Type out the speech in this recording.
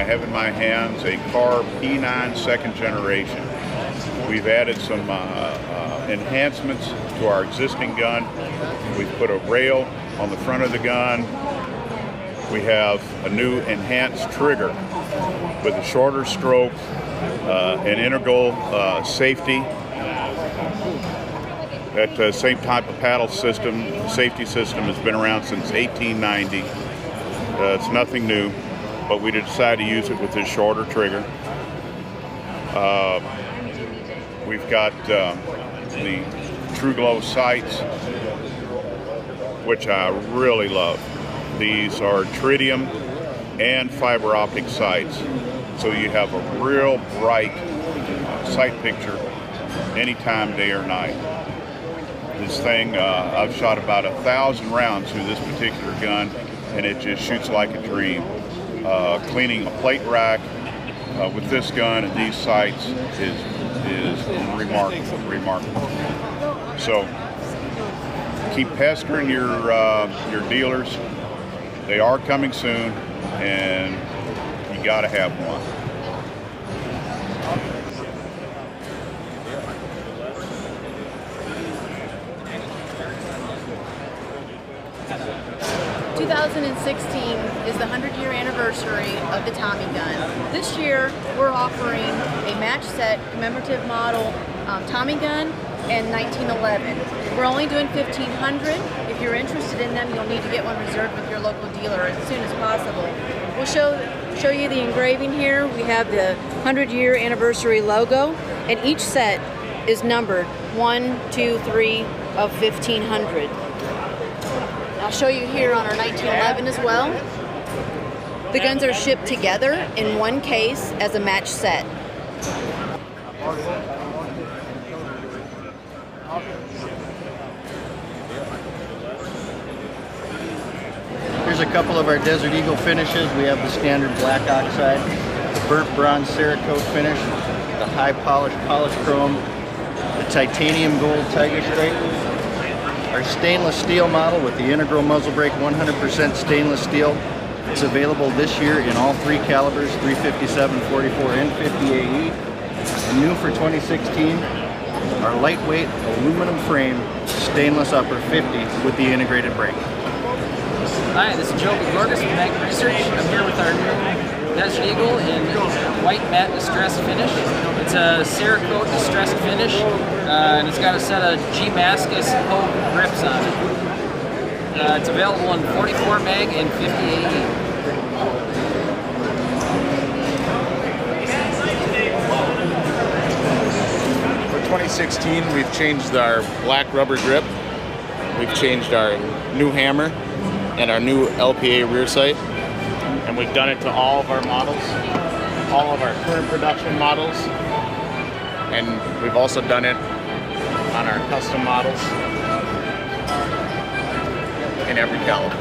have in my hands a Kahr P9 second generation. We've added some enhancements to our existing gun. We've put a rail on the front of the gun. We have a new enhanced trigger with a shorter stroke, an integral safety. That same type of paddle system, safety system, has been around since 1890. It's nothing new, but we decided to use it with this shorter trigger. We've got the True Glow sights, which I really love. These are tritium and fiber optic sights, so you have a real bright sight picture anytime, day or night. This thing, I've shot about 1,000 rounds through this particular gun, and it just shoots like a dream. Cleaning a plate rack with this gun and these sights is remarkable. So keep pestering your dealers. They are coming soon, and you got to have one. 2016 is the 100-year anniversary of the Tommy gun. This year, we're offering a match set commemorative model Tommy gun in 1911. We're only doing 1,500. If you're interested in them, you'll need to get one reserved with your local dealer as soon as possible. We'll show you the engraving here. We have the 100-year anniversary logo, and each set is numbered 1, 2, 3 of 1,500. I'll show you here on our 1911 as well. The guns are shipped together in one case as a match set. Here's a couple of our Desert Eagle finishes. We have the standard black oxide, the burnt bronze Cerakote finish, the high polished chrome, the titanium gold tiger stripe, our stainless steel model with the integral muzzle brake, 100% stainless steel. It's available this year in all three calibers, 357, 44, and 50 AE. And new for 2016, our lightweight aluminum frame, stainless upper 50 with the integrated brake. Hi, this is Joe Gorgas from Magnet Research. I'm here with our new Desert Eagle in white matte distressed finish. It's a Cerakote distressed finish, and it's got a set of G-Mascus Hogue grips on it. It's available in 44 mag and 50 AE. For 2016, we've changed our black rubber grip. We've changed our new hammer and our new LPA rear sight. And we've done it to all of our models, all of our current production models. And we've also done it on our custom models in every caliber.